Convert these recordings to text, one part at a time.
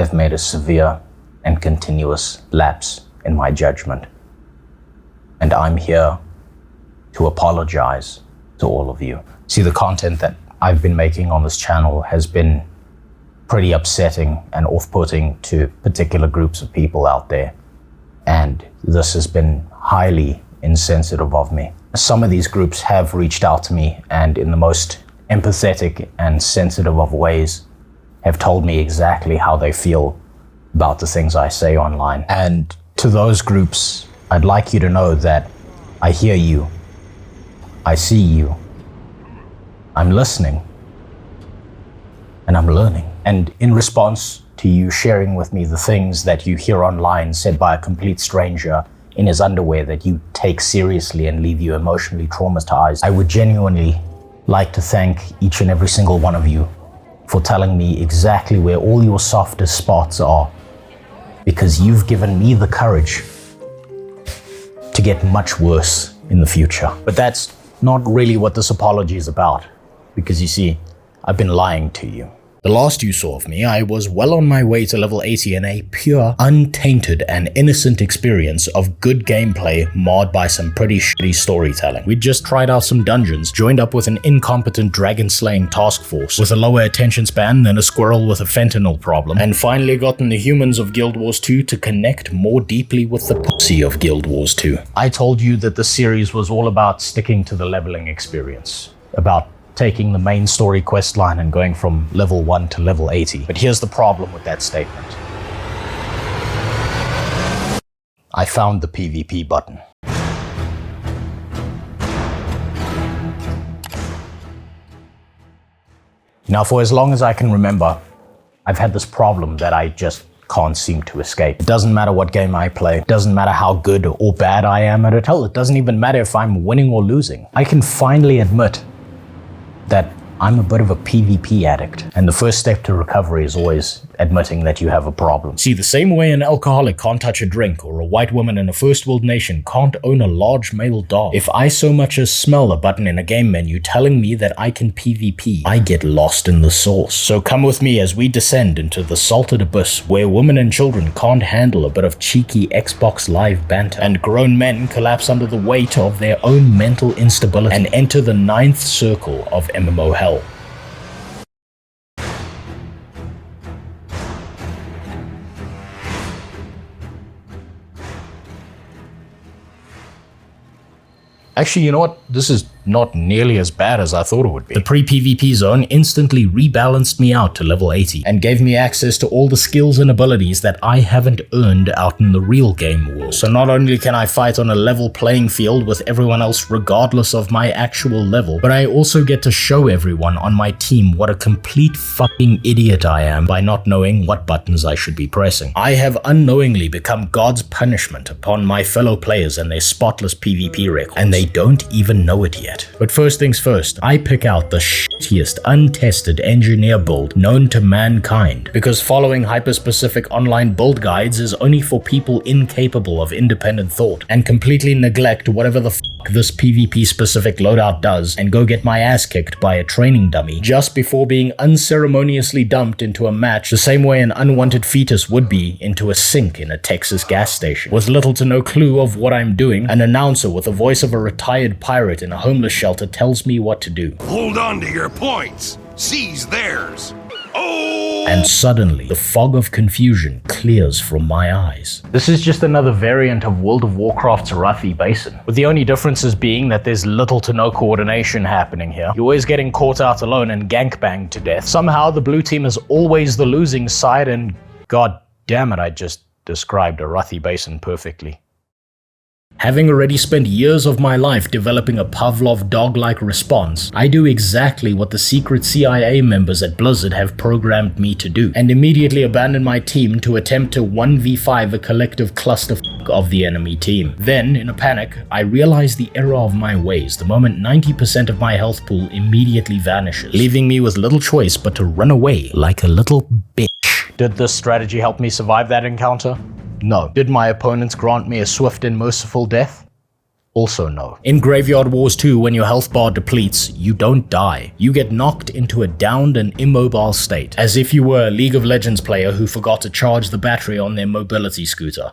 I've made a severe and continuous lapse in my judgment. And I'm here to apologize to all of you. See, the content that I've been making on this channel has been pretty upsetting and off-putting to particular groups of people out there. And this has been highly insensitive of me. Some of these groups have reached out to me and in the most empathetic and sensitive of ways have told me exactly how they feel about the things I say online. And to those groups, I'd like you to know that I hear you, I see you, I'm listening, and I'm learning. And in response to you sharing with me the things that you hear online said by a complete stranger in his underwear that you take seriously and leave you emotionally traumatized, I would genuinely like to thank each and every single one of you for telling me exactly where all your softest spots are, because you've given me the courage to get much worse in the future. But that's not really what this apology is about, because you see, I've been lying to you. The last you saw of me, I was well on my way to level 80 in a pure, untainted, and innocent experience of good gameplay marred by some pretty shitty storytelling. We'd just tried out some dungeons, joined up with an incompetent dragon-slaying task force with a lower attention span than a squirrel with a fentanyl problem, and finally gotten the humans of Guild Wars 2 to connect more deeply with the pussy of Guild Wars 2. I told you that the series was all about sticking to the leveling experience, about taking the main story quest line and going from level 1 to level 80. But here's the problem with that statement. I found the PvP button. Now, for as long as I can remember, I've had this problem that I just can't seem to escape. It doesn't matter what game I play. It doesn't matter how good or bad I am at it. Hell, it doesn't even matter if I'm winning or losing. I can finally admit that I'm a bit of a PvP addict, and the first step to recovery is always admitting that you have a problem. See, the same way an alcoholic can't touch a drink, or a white woman in a first world nation can't own a large male dog, if I so much as smell a button in a game menu telling me that I can PvP, I get lost in the sauce. So come with me as we descend into the salted abyss where women and children can't handle a bit of cheeky Xbox Live banter, and grown men collapse under the weight of their own mental instability and enter the 9th circle of MMO hell. Actually, you know what? This is not nearly as bad as I thought it would be. The pre-PvP zone instantly rebalanced me out to level 80 and gave me access to all the skills and abilities that I haven't earned out in the real game world. So not only can I fight on a level playing field with everyone else regardless of my actual level, but I also get to show everyone on my team what a complete fucking idiot I am by not knowing what buttons I should be pressing. I have unknowingly become God's punishment upon my fellow players and their spotless PvP records, and they don't even know it yet. But first things first, I pick out the shittiest untested engineer build known to mankind, because following hyper-specific online build guides is only for people incapable of independent thought, and completely neglect whatever the fuck this PvP specific loadout does and go get my ass kicked by a training dummy just before being unceremoniously dumped into a match the same way an unwanted fetus would be into a sink in a Texas gas station. With little to no clue of what I'm doing, an announcer with the voice of a retired pirate in a homeless shelter tells me what to do. Hold on to your points. Seize theirs. Oh! And suddenly, the fog of confusion clears from my eyes. This is just another variant of World of Warcraft's Arathi Basin, with the only differences being that there's little to no coordination happening here. You're always getting caught out alone and gank-banged to death. Somehow, the blue team is always the losing side, and god damn it, I just described Arathi Basin perfectly. Having already spent years of my life developing a Pavlov dog-like response, I do exactly what the secret CIA members at Blizzard have programmed me to do, and immediately abandon my team to attempt to 1v5 a collective clusterfuck of the enemy team. Then, in a panic, I realize the error of my ways the moment 90% of my health pool immediately vanishes, leaving me with little choice but to run away like a little bitch. Did this strategy help me survive that encounter? No. Did my opponents grant me a swift and merciful death? also know. In Graveyard Wars 2, when your health bar depletes, you don't die. You get knocked into a downed and immobile state, as if you were a League of Legends player who forgot to charge the battery on their mobility scooter.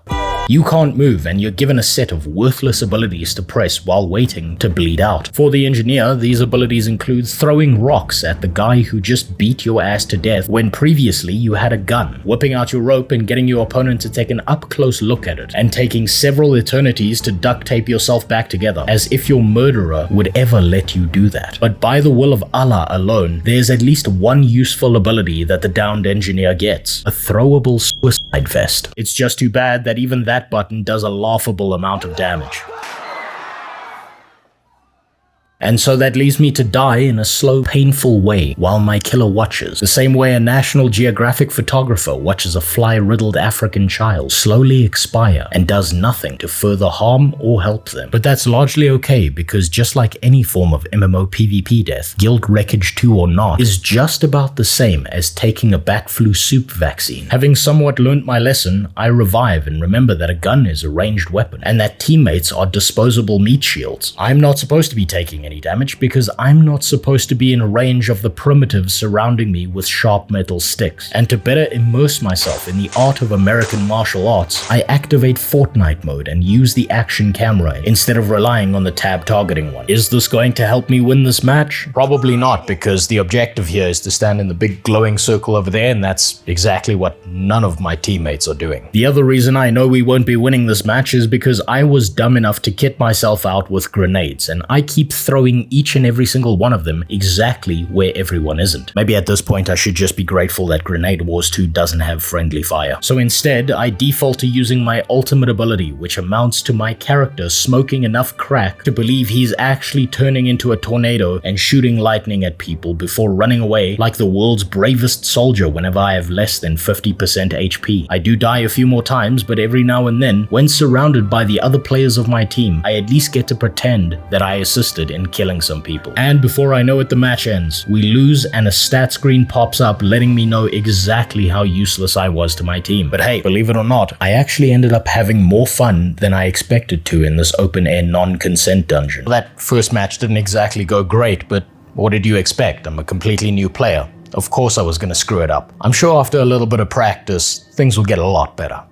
You can't move, and you're given a set of worthless abilities to press while waiting to bleed out. For the engineer, these abilities include throwing rocks at the guy who just beat your ass to death when previously you had a gun, whipping out your rope and getting your opponent to take an up-close look at it, and taking several eternities to duct tape yourself back together, as if your murderer would ever let you do that. But by the will of Allah alone, there's at least one useful ability that the downed engineer gets: a throwable suicide vest. It's just too bad that even that button does a laughable amount of damage. And so that leaves me to die in a slow, painful way while my killer watches, the same way a National Geographic photographer watches a fly-riddled African child slowly expire and does nothing to further harm or help them. But that's largely okay, because just like any form of MMO PvP death, Guild Wreckage 2 or not, is just about the same as taking a bat flu soup vaccine. Having somewhat learnt my lesson, I revive and remember that a gun is a ranged weapon, and that teammates are disposable meat shields. I'm not supposed to be taking any damage because I'm not supposed to be in range of the primitives surrounding me with sharp metal sticks. And to better immerse myself in the art of American martial arts, I activate Fortnite mode and use the action camera instead of relying on the tab targeting one. Is this going to help me win this match? Probably not, because the objective here is to stand in the big glowing circle over there, and that's exactly what none of my teammates are doing. The other reason I know we won't be winning this match is because I was dumb enough to kit myself out with grenades, and I keep throwing each and every single one of them exactly where everyone isn't. Maybe at this point I should just be grateful that Grenade Wars 2 doesn't have friendly fire. So instead, I default to using my ultimate ability, which amounts to my character smoking enough crack to believe he's actually turning into a tornado and shooting lightning at people before running away like the world's bravest soldier whenever I have less than 50% HP. I do die a few more times, but every now and then, when surrounded by the other players of my team, I at least get to pretend that I assisted in killing some people. And before I know it, the match ends. We lose and a stat screen pops up letting me know exactly how useless I was to my team. But hey, believe it or not, I actually ended up having more fun than I expected to in this open-air non-consent dungeon. That first match didn't exactly go great, but what did you expect? I'm a completely new player. Of course I was gonna screw it up. I'm sure after a little bit of practice, things will get a lot better.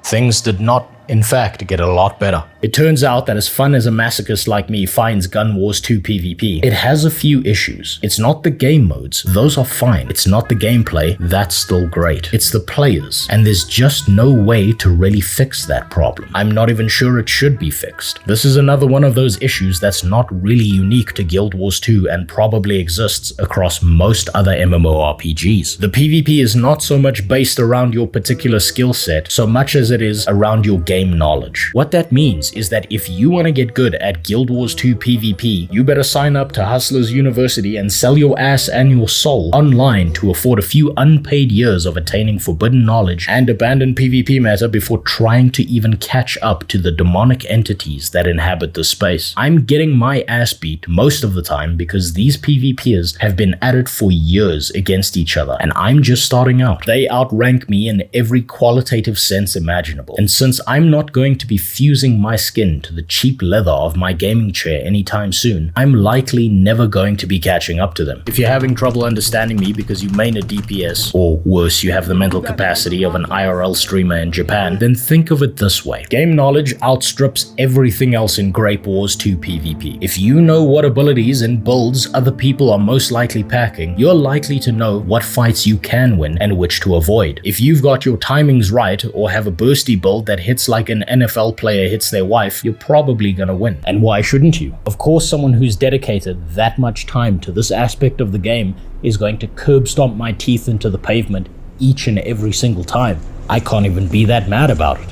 Things did not, in fact, get a lot better. It turns out that as fun as a masochist like me finds Gun Wars 2 PvP, it has a few issues. It's not the game modes, those are fine. It's not the gameplay, that's still great. It's the players, and there's just no way to really fix that problem. I'm not even sure it should be fixed. This is another one of those issues that's not really unique to Guild Wars 2 and probably exists across most other MMORPGs. The PvP is not so much based around your particular skill set, so much as it is around your game knowledge. What that means is that if you want to get good at Guild Wars 2 PvP, you better sign up to Hustlers University and sell your ass and your soul online to afford a few unpaid years of attaining forbidden knowledge and abandon PvP meta before trying to even catch up to the demonic entities that inhabit the space. I'm getting my ass beat most of the time because these PvPers have been at it for years against each other, and I'm just starting out. They outrank me in every qualitative sense imaginable, and since I'm not going to be fusing my skin to the cheap leather of my gaming chair anytime soon, I'm likely never going to be catching up to them. If you're having trouble understanding me because you main a DPS, or worse, you have the mental capacity of an IRL streamer in Japan, then think of it this way. Game knowledge outstrips everything else in Grape Wars 2 PvP. If you know what abilities and builds other people are most likely packing, you're likely to know what fights you can win and which to avoid. If you've got your timings right or have a bursty build that hits like an NFL player hits their wife, you're probably gonna win. And why shouldn't you? Of course, someone who's dedicated that much time to this aspect of the game is going to curb stomp my teeth into the pavement each and every single time. I can't even be that mad about it.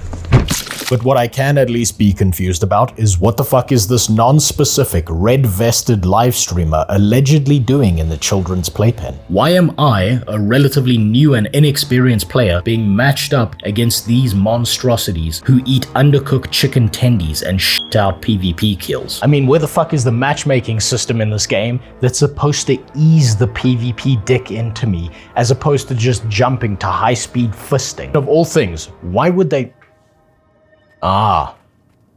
But what I can at least be confused about is what the fuck is this non-specific red-vested live streamer allegedly doing in the children's playpen? Why am I, a relatively new and inexperienced player, being matched up against these monstrosities who eat undercooked chicken tendies and shit out PvP kills? I mean, where the fuck is the matchmaking system in this game that's supposed to ease the PvP dick into me as opposed to just jumping to high-speed fisting? Of all things, why would they... Ah,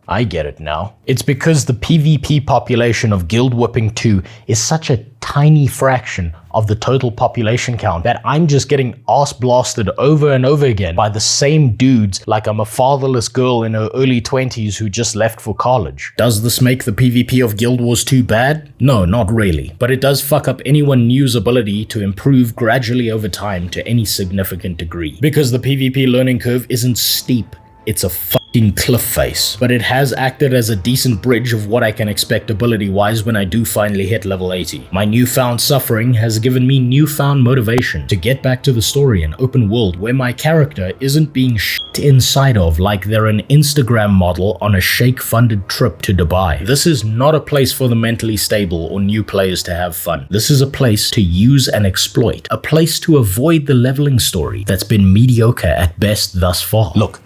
I get it now. It's because the PvP population of Guild Whipping 2 is such a tiny fraction of the total population count that I'm just getting ass blasted over and over again by the same dudes like I'm a fatherless girl in her early 20s who just left for college. Does this make the PvP of Guild Wars 2 bad? No, not really. But it does fuck up anyone new's ability to improve gradually over time to any significant degree. Because the PvP learning curve isn't steep, it's a fucking cliff face. But it has acted as a decent bridge of what I can expect ability-wise when I do finally hit level 80. My newfound suffering has given me newfound motivation to get back to the story and open world where my character isn't being shit inside of like they're an Instagram model on a Sheikh-funded trip to Dubai. This is not a place for the mentally stable or new players to have fun. This is a place to use and exploit. A place to avoid the leveling story that's been mediocre at best thus far. Look,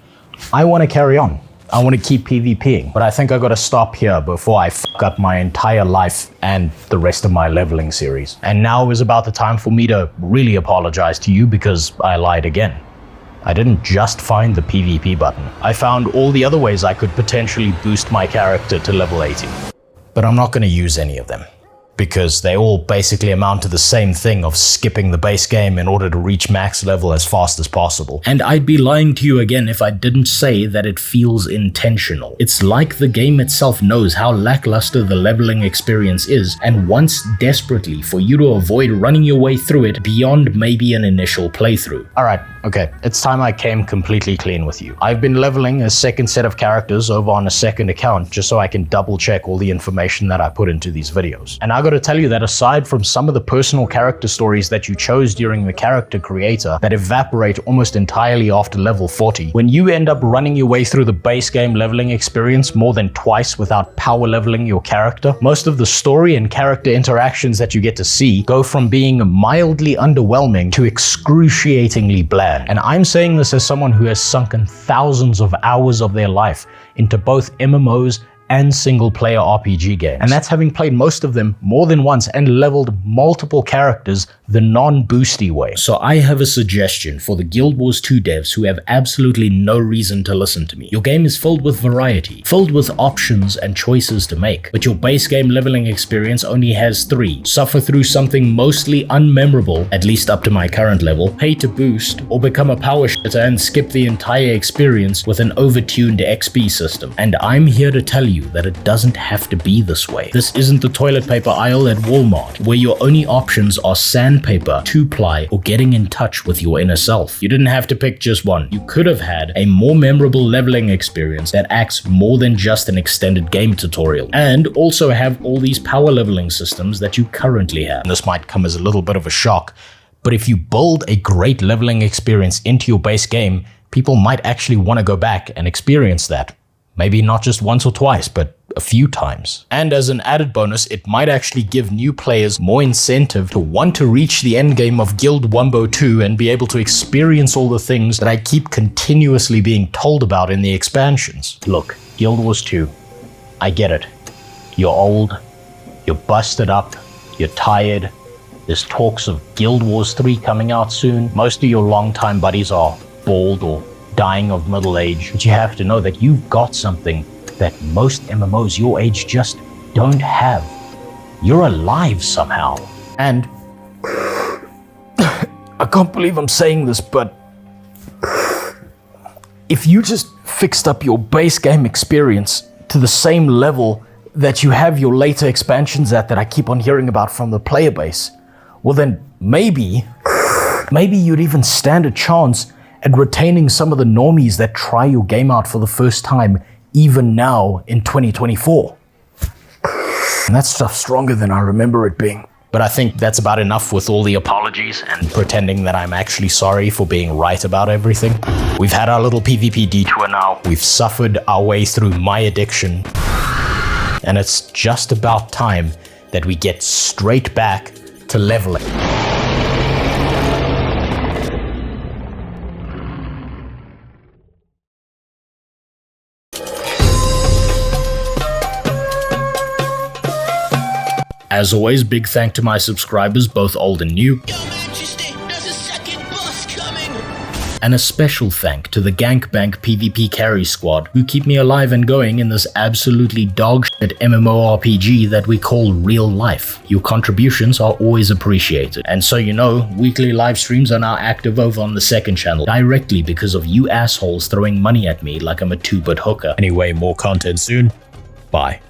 I want to carry on. I want to keep PvPing, but I think I gotta stop here before I fuck up my entire life and the rest of my leveling series. And now is about the time for me to really apologize to you because I lied again. I didn't just find the PvP button. I found all the other ways I could potentially boost my character to level 80. But I'm not gonna use any of them, because they all basically amount to the same thing of skipping the base game in order to reach max level as fast as possible. And I'd be lying to you again if I didn't say that it feels intentional. It's like the game itself knows how lackluster the leveling experience is and wants desperately for you to avoid running your way through it beyond maybe an initial playthrough. Alright, okay, it's time I came completely clean with you. I've been leveling a second set of characters over on a second account just so I can double check all the information that I put into these videos. And I gotta tell you that aside from some of the personal character stories that you chose during the character creator that evaporate almost entirely after level 40, when you end up running your way through the base game leveling experience more than twice without power leveling your character, most of the story and character interactions that you get to see go from being mildly underwhelming to excruciatingly bland. And I'm saying this as someone who has sunken thousands of hours of their life into both MMOs and single-player RPG games. And that's having played most of them more than once and leveled multiple characters the non-boosty way. So I have a suggestion for the Guild Wars 2 devs who have absolutely no reason to listen to me. Your game is filled with variety, filled with options and choices to make, but your base game leveling experience only has 3. Suffer through something mostly unmemorable, at least up to my current level, pay to boost, or become a power shitter and skip the entire experience with an overtuned XP system. And I'm here to tell you that it doesn't have to be this way. This isn't the toilet paper aisle at Walmart, where your only options are sandpaper, 2-ply, or getting in touch with your inner self. You didn't have to pick just one. You could have had a more memorable leveling experience that acts more than just an extended game tutorial, and also have all these power leveling systems that you currently have. This might come as a little bit of a shock, but if you build a great leveling experience into your base game, people might actually want to go back and experience that. Maybe not just once or twice, but a few times. And as an added bonus, it might actually give new players more incentive to want to reach the endgame of Guild Wumbo 2 and be able to experience all the things that I keep continuously being told about in the expansions. Look, Guild Wars 2, I get it. You're old, you're busted up, you're tired, there's talks of Guild Wars 3 coming out soon. Most of your longtime buddies are bald or dying of middle age, but you have to know that you've got something that most MMOs your age just don't have. You're alive somehow. And I can't believe I'm saying this, but if you just fixed up your base game experience to the same level that you have your later expansions at that I keep on hearing about from the player base, well then maybe you'd even stand a chance at retaining some of the normies that try your game out for the first time, even now in 2024. And that stuff's stronger than I remember it being. But I think that's about enough with all the apologies and pretending that I'm actually sorry for being right about everything. We've had our little PvP detour now. We've suffered our way through my addiction. And it's just about time that we get straight back to leveling. As always, big thank to my subscribers, both old and new. Your Majesty, there's a second boss coming! And a special thank to the Gankbank PvP carry squad, who keep me alive and going in this absolutely dogshit mmorpg that we call real life. Your contributions are always appreciated. And so you know, weekly live streams are now active over on the second channel, directly because of you assholes throwing money at me like I'm a 2-bit hooker. Anyway, more content soon. Bye.